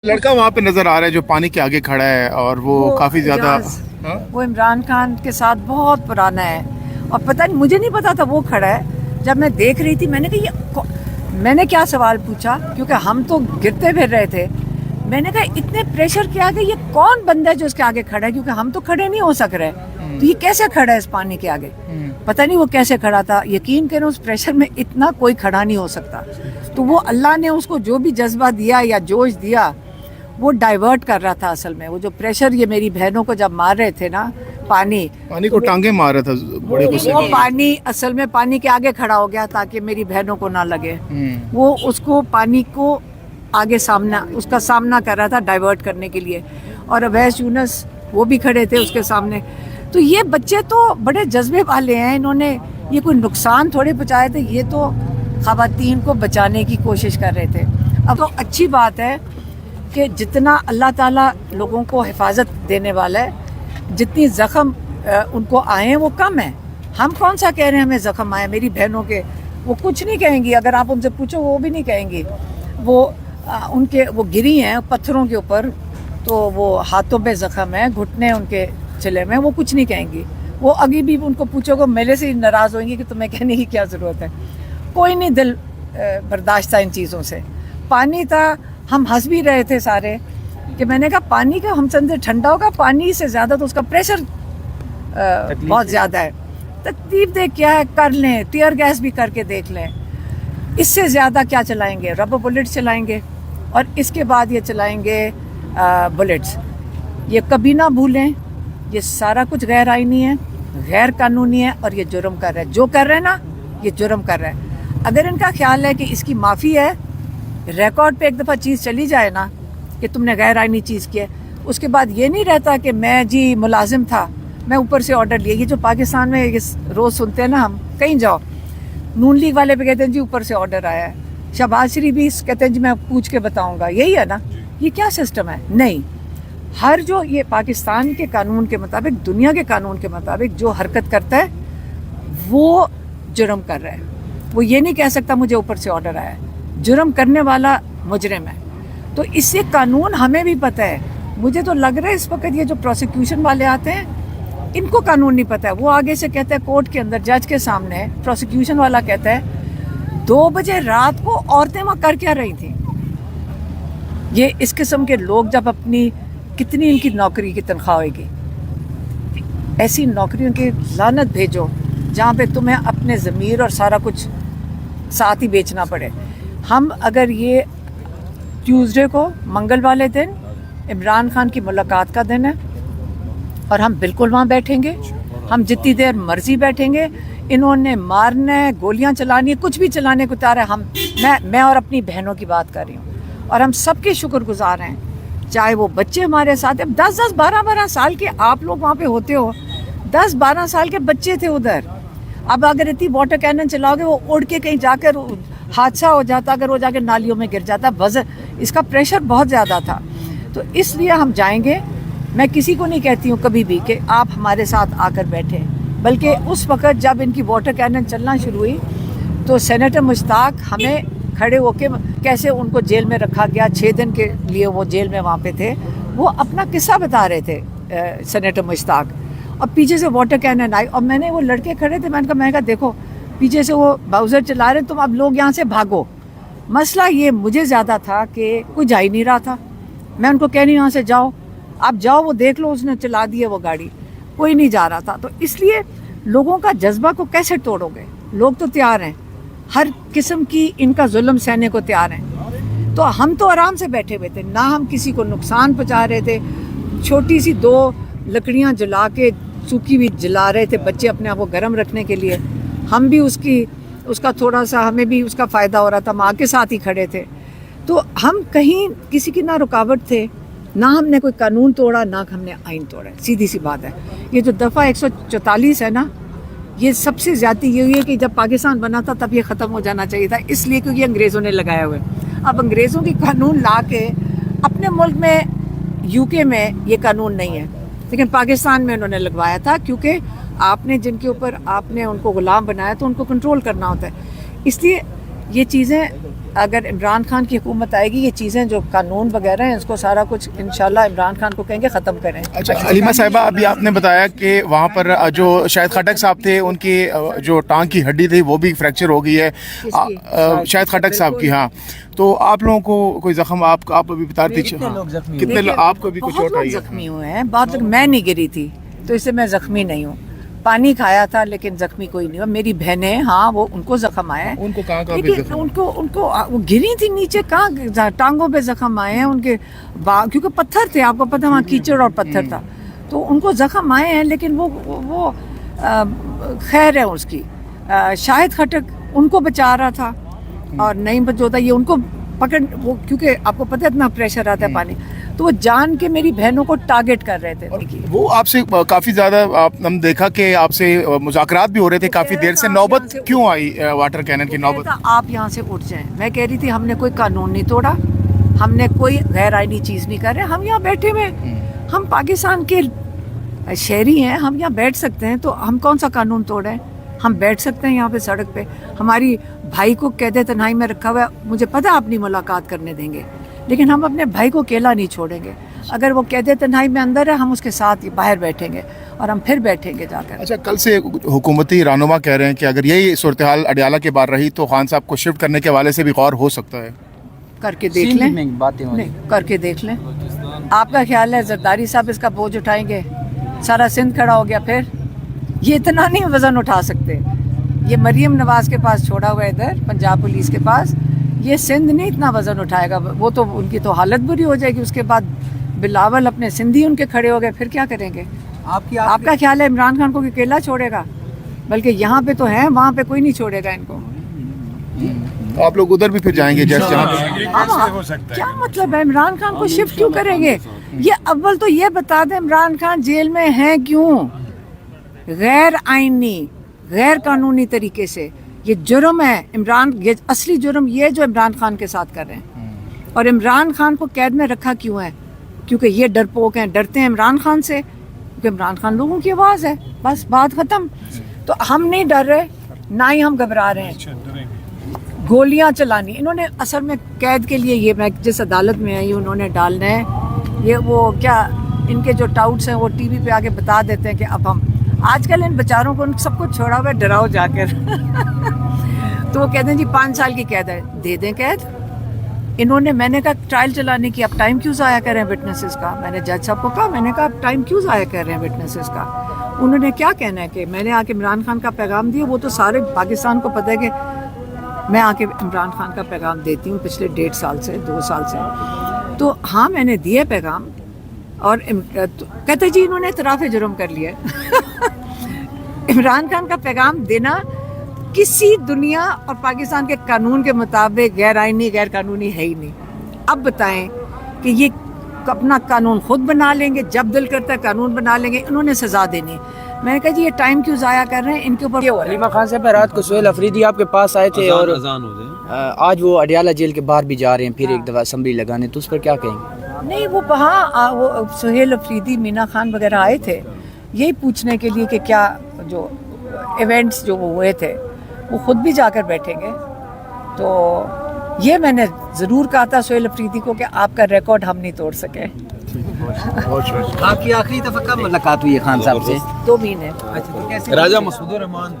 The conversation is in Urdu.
لڑکا وہاں پہ نظر آ رہا ہے جو پانی کے آگے کھڑا ہے اور وہ کافی زیادہ وہ عمران خان کے ساتھ بہت پرانا ہے اور پتہ نہیں، مجھے نہیں پتا تھا وہ کھڑا ہے. جب میں دیکھ رہی تھی میں نے کہا میں نے کیا سوال پوچھا کیونکہ ہم تو گرتے پھر رہے تھے. میں نے کہا اتنے پریشر کے آگے یہ کون بندہ ہے جو اس کے آگے کھڑا ہے، کیونکہ ہم تو کھڑے نہیں ہو سک رہے، تو یہ کیسے کھڑا ہے اس پانی کے آگے. پتہ نہیں وہ کیسے کھڑا تھا. یقین کریں اس پریشر میں اتنا کوئی کھڑا نہیں ہو سکتا. تو وہ اللہ نے اس کو جو بھی جذبہ دیا یا جوش دیا وہ ڈائیورٹ کر رہا تھا. اصل میں وہ جو پریشر یہ میری بہنوں کو جب مار رہے تھے نا، پانی کو ٹانگیں مار رہا تھا بڑے غصے وہ میں. پانی اصل میں پانی کے آگے کھڑا ہو گیا تاکہ میری بہنوں کو نہ لگے. وہ اس کو پانی کو آگے اس کا سامنا کر رہا تھا ڈائیورٹ کرنے کے لیے. اور اویس یونس وہ بھی کھڑے تھے اس کے سامنے. تو یہ بچے تو بڑے جذبے والے ہیں، انہوں نے یہ کوئی نقصان تھوڑے پہنچائے تھے، یہ تو خواتین کو بچانے کی کوشش کر رہے تھے. اب تو اچھی بات ہے کہ جتنا اللہ تعالیٰ لوگوں کو حفاظت دینے والا ہے، جتنی زخم ان کو آئے ہیں وہ کم ہیں. ہم کون سا کہہ رہے ہیں ہمیں زخم آئے. میری بہنوں کے وہ کچھ نہیں کہیں گی، اگر آپ ان سے پوچھو وہ بھی نہیں کہیں گی. وہ گری ہیں پتھروں کے اوپر، تو وہ ہاتھوں پہ زخم ہے، گھٹنے ان کے چلے میں، وہ کچھ نہیں کہیں گی. وہ ابھی بھی ان کو پوچھو گے میرے سے ناراض ہوئیں گی کہ تمہیں کہنے کی کیا ضرورت ہے. کوئی نہیں دل برداشت تھا ان چیزوں سے. پانی تھا، ہم ہنس بھی رہے تھے سارے کہ میں نے کہا پانی کا ہم سمجھے ٹھنڈا ہوگا، پانی سے زیادہ تو اس کا پریشر بہت زیادہ ہے. تکلیف دے کیا ہے، کر لیں، ٹیئر گیس بھی کر کے دیکھ لیں. اس سے زیادہ کیا چلائیں گے؟ ربر بلٹ چلائیں گے اور اس کے بعد یہ چلائیں گے بلٹس. یہ کبھی نہ بھولیں یہ سارا کچھ غیر آئینی ہے، غیر قانونی ہے اور یہ جرم کر رہا ہے. جو کر رہے ہیں نا یہ جرم کر رہا ہے. اگر ان کا خیال ہے کہ اس کی معافی ہے، ریکارڈ پہ ایک دفعہ چیز چلی جائے نا کہ تم نے غیر آئینی چیز کی ہے، اس کے بعد یہ نہیں رہتا کہ میں جی ملازم تھا، میں اوپر سے آرڈر لیا. یہ جو پاکستان میں روز سنتے ہیں نا، ہم کہیں جاؤ نون لیگ والے پہ کہتے ہیں جی اوپر سے آرڈر آیا ہے، شہباز شریف بھی کہتے ہیں جی میں پوچھ کے بتاؤں گا. یہی ہے نا، یہ کیا سسٹم ہے؟ نہیں، ہر جو یہ پاکستان کے قانون کے مطابق، دنیا کے قانون کے مطابق جو حرکت کرتا ہے وہ جرم کر رہا ہے. وہ یہ نہیں کہہ سکتا مجھے اوپر سے آرڈر آیا ہے. جرم کرنے والا مجرم ہے. تو اس سے قانون ہمیں بھی پتہ ہے. مجھے تو لگ رہا ہے اس وقت یہ جو پروسیکیوشن والے آتے ہیں ان کو قانون نہیں پتہ ہے. وہ آگے سے کہتا ہے کورٹ کے اندر جج کے سامنے، پروسیکیوشن والا کہتا ہے 2 بجے رات کو عورتیں وہاں کر کیا رہی تھیں. یہ اس قسم کے لوگ جب اپنی کتنی ان کی نوکری کی تنخواہ ہوئے گی. ایسی نوکریوں کی لعنت بھیجو جہاں پہ تمہیں اپنے ضمیر اور سارا کچھ ساتھ ہی بیچنا پڑے. ہم اگر یہ ٹیوزڈے کو، منگل والے دن عمران خان کی ملاقات کا دن ہے اور ہم بالکل وہاں بیٹھیں گے. ہم جتنی دیر مرضی بیٹھیں گے. انہوں نے مارنا ہے، گولیاں چلانی ہے، کچھ بھی چلانے کو تیار ہے. میں اور اپنی بہنوں کی بات کر رہی ہوں اور ہم سب کے شکر گزار ہیں، چاہے وہ بچے ہمارے ساتھ ہیں. 10-10 12-12 سال کے آپ لوگ وہاں پہ ہوتے ہو، 10-12 سال کے بچے تھے ادھر. اب اگر اتنی واٹر کینن چلاؤ گے وہ اڑ کے کہیں جا کر حادثہ ہو جاتا، اگر وہ جا کے نالیوں میں گر جاتا. وزن اس کا پریشر بہت زیادہ تھا. تو اس لیے ہم جائیں گے. میں کسی کو نہیں کہتی ہوں کبھی بھی کہ آپ ہمارے ساتھ آ کر بیٹھیں، بلکہ اس وقت جب ان کی واٹر کینن چلنا شروع ہوئی تو سینیٹر مشتاق ہمیں کھڑے ہو کے کیسے ان کو جیل میں رکھا گیا، 6 دن کے لیے وہ جیل میں وہاں پہ تھے، وہ اپنا قصہ بتا رہے تھے سینیٹر مشتاق. اور پیچھے سے واٹر کینن آئی اور میں نے وہ لڑکے کھڑے تھے، میں نے کہا دیکھو پیچھے سے وہ باؤزر چلا رہے، تم اب لوگ یہاں سے بھاگو. مسئلہ یہ مجھے زیادہ تھا کہ کوئی جا ہی نہیں رہا تھا. میں ان کو کہہ نہیں یہاں سے جاؤ، آپ جاؤ، وہ دیکھ لو اس نے چلا دی ہے وہ گاڑی. کوئی نہیں جا رہا تھا. تو اس لیے لوگوں کا جذبہ کو کیسے توڑو گے؟ لوگ تو تیار ہیں، ہر قسم کی ان کا ظلم سہنے کو تیار ہیں. تو ہم تو آرام سے بیٹھے ہوئے تھے، نہ ہم کسی کو نقصان پہنچا رہے تھے. چھوٹی سی 2 لکڑیاں جلا کے سوکھی بھی جلا رہے تھے بچے اپنے آپ کو گرم رکھنے کے لیے. ہم بھی اس کا تھوڑا سا ہمیں بھی اس کا فائدہ ہو رہا تھا، ماں کے ساتھ ہی کھڑے تھے. تو ہم کہیں کسی کی نہ رکاوٹ تھے، نہ ہم نے کوئی قانون توڑا، نہ ہم نے آئین توڑا. سیدھی سی بات ہے. یہ جو دفعہ 144 ہے نا، یہ سب سے زیادتی یہ ہوئی ہے کہ جب پاکستان بنا تھا تب یہ ختم ہو جانا چاہیے تھا، اس لیے کیونکہ انگریزوں نے لگایا ہوئے. اب انگریزوں کی قانون لا کے اپنے ملک میں UK میں یہ قانون نہیں ہے، لیکن پاکستان میں انہوں نے لگوایا تھا کیونکہ آپ نے جن کے اوپر آپ نے ان کو غلام بنایا تو ان کو کنٹرول کرنا ہوتا ہے. اس لیے یہ چیزیں اگر عمران خان کی حکومت آئے گی، یہ چیزیں جو قانون وغیرہ ہیں اس کو سارا کچھ انشاءاللہ عمران خان کو کہیں گے ختم کریں. اچھا علیمہ صاحبہ، ابھی آپ نے بتایا کہ وہاں پر جو شاہد خٹک صاحب تھے ان کی جو ٹانگ کی ہڈی تھی وہ بھی فریکچر ہو گئی ہے، شاہد خٹک صاحب کی. ہاں، تو آپ لوگوں کو کوئی زخم آپ ابھی بتا رہی تھی کتنے لوگ آپ کو بھی کچھ چوٹ آئی ہے؟ زخمی ہوئے ہیں بہت لوگ. میں نہیں گری تھی تو اس سے میں زخمی نہیں ہوں. پانی کھایا تھا لیکن زخمی کوئی نہیں ہوا. میری بہنیں ہاں وہ ان کو زخم آیا ہے. ان کو کہاں ان کو وہ گری تھی نیچے، کہاں ٹانگوں پہ زخم آئے ہیں ان کے، کیونکہ پتھر تھے، آپ کو پتہ وہاں کیچڑ اور پتھر تھا تو ان کو زخم آئے ہیں، لیکن وہ خیر ہے اس کی. شاہد خٹک ان کو بچا رہا تھا اور نہیں بچوتا یہ ان کو پکڑ، وہ کیونکہ آپ کو پتہ اتنا پریشر آتا ہے پانی، تو وہ جان کے میری بہنوں کو ٹارگٹ کر رہے تھے. وہ آپ سے کافی زیادہ ہم دیکھا کہ آپ سے مذاکرات بھی ہو رہے تھے کافی دیر سے. نوبت کیوں آئی واٹر کینن کی نوبت؟ آپ یہاں سے اٹھ جائیں. میں کہہ رہی تھی ہم نے کوئی قانون نہیں توڑا، ہم نے کوئی غیر آئینی چیز نہیں کر رہے. ہم یہاں بیٹھے ہوئے، ہم پاکستان کے شہری ہیں، ہم یہاں بیٹھ سکتے ہیں، تو ہم کون سا قانون توڑیں؟ ہم بیٹھ سکتے ہیں یہاں پہ سڑک پہ. ہماری بھائی کو قید تنہائی میں رکھا ہوا ہے، مجھے پتہ آپ نہیں ملاقات کرنے دیں گے، لیکن ہم اپنے بھائی کو اکیلا نہیں چھوڑیں گے. اگر وہ قید تنہائی میں اندر ہے، ہم اس کے ساتھ باہر بیٹھیں گے اور ہم پھر بیٹھیں گے جا کر. اچھا، کل سے حکومتی رہنما کہہ رہے ہیں کہ اگر یہی صورتحال اڈیالہ کے بعد رہی تو خان صاحب کو شفٹ کرنے کے حوالے سے بھی غور ہو سکتا ہے. کر کے دیکھ لیں. نہیں، کر کے دیکھ لیں. آپ کا خیال ہے زرداری صاحب اس کا بوجھ اٹھائیں گے؟ سارا سندھ کھڑا ہو گیا. پھر یہ اتنا نہیں وزن اٹھا سکتے. یہ مریم نواز کے پاس چھوڑا ہوا ہے ادھر پنجاب پولیس کے پاس، یہ سندھ نہیں اتنا وزن اٹھائے گا. وہ تو ان کی تو حالت بری ہو جائے گی. اس کے بعد بلاول اپنے سندھی ان کے کھڑے ہو گئے، پھر کیا کریں گے؟ آپ کا خیال ہے عمران خان کو اکیلا چھوڑے گا؟ بلکہ یہاں پہ تو ہیں، وہاں پہ کوئی نہیں چھوڑے گا ان کو. آپ لوگ ادھر بھی پھر جائیں گے جیسے کیا مطلب ہے عمران خان کو شفٹ کیوں کریں گے؟ یہ اول تو یہ بتا دیں عمران خان جیل میں ہیں کیوں؟ غیر آئینی، غیر قانونی طریقے سے یہ جرم ہے. یہ اصلی جرم یہ جو عمران خان کے ساتھ کر رہے ہیں. اور عمران خان کو قید میں رکھا کیوں ہے؟ کیونکہ یہ ڈرپوک ہیں، ڈرتے ہیں عمران خان سے، کیونکہ عمران خان لوگوں کی آواز ہے. بس بات ختم. تو ہم نہیں ڈر رہے، نہ ہی ہم گھبرا رہے ہیں. گولیاں چلانی انہوں نے اصل میں قید کے لیے، یہ میں جس عدالت میں آئی انہوں نے ڈالنا ہے. یہ وہ کیا ان کے جو ٹاؤٹس ہیں وہ ٹی وی پہ آگے بتا دیتے ہیں کہ اب ہم آج کل ان بیچاروں کو ان سب کو چھوڑا ہوا ہے، ڈراؤ جا کر. تو وہ کہتے ہیں جی 5 سال کی قید ہے، دے دیں قید. انہوں نے، میں نے کہا ٹرائل چلانے کی اب ٹائم کیوں ضائع کر رہے ہیں وٹنسز کا؟ میں نے جج صاحب کو کہا، میں نے کہا اب ٹائم کیوں ضائع کر رہے ہیں وٹنسز کا؟ انہوں نے کیا کہنا ہے کہ میں نے آ کے عمران خان کا پیغام دیا. وہ تو سارے پاکستان کو پتہ ہے کہ میں آ کے عمران خان کا پیغام دیتی ہوں پچھلے 1.5 سال سے 2 سال سے. تو ہاں میں نے دیے پیغام، اور کہتے جی انہوں نے اعتراف جرم کر لیا. عمران خان کا پیغام دینا کسی دنیا اور پاکستان کے قانون کے مطابق غیر آئینی، غیر قانونی ہے ہی نہیں. اب بتائیں کہ یہ اپنا قانون خود بنا لیں گے، جب دل کرتا ہے قانون بنا لیں گے. انہوں نے سزا دینی. میں نے کہا جی یہ ٹائم کیوں ضائع کر رہے ہیں ان کے اوپر. علیمہ خان صاحب رات کو سہیل افریدی آپ کے پاس آئے تھے اور آج وہ اڈیالہ جیل کے باہر بھی جا رہے ہیں پھر ایک دفعہ اسمبلی لگانے، تو اس پر کیا کہیں گے؟ نہیں، وہ وہاں وہ سہیل افریدی، مینا خان وغیرہ آئے تھے یہی پوچھنے کے لیے کہ کیا جو ایونٹس جو ہوئے تھے وہ خود بھی جا کر بیٹھیں گے. تو یہ میں نے ضرور کہا تھا سہیل افریدی کو کہ آپ کا ریکارڈ ہم نہیں توڑ سکے. آپ کی آخری دفعہ کب ملاقات ہوئی ہے خان صاحب سے؟ 2 مہینے. راجہ مسعود الرحمان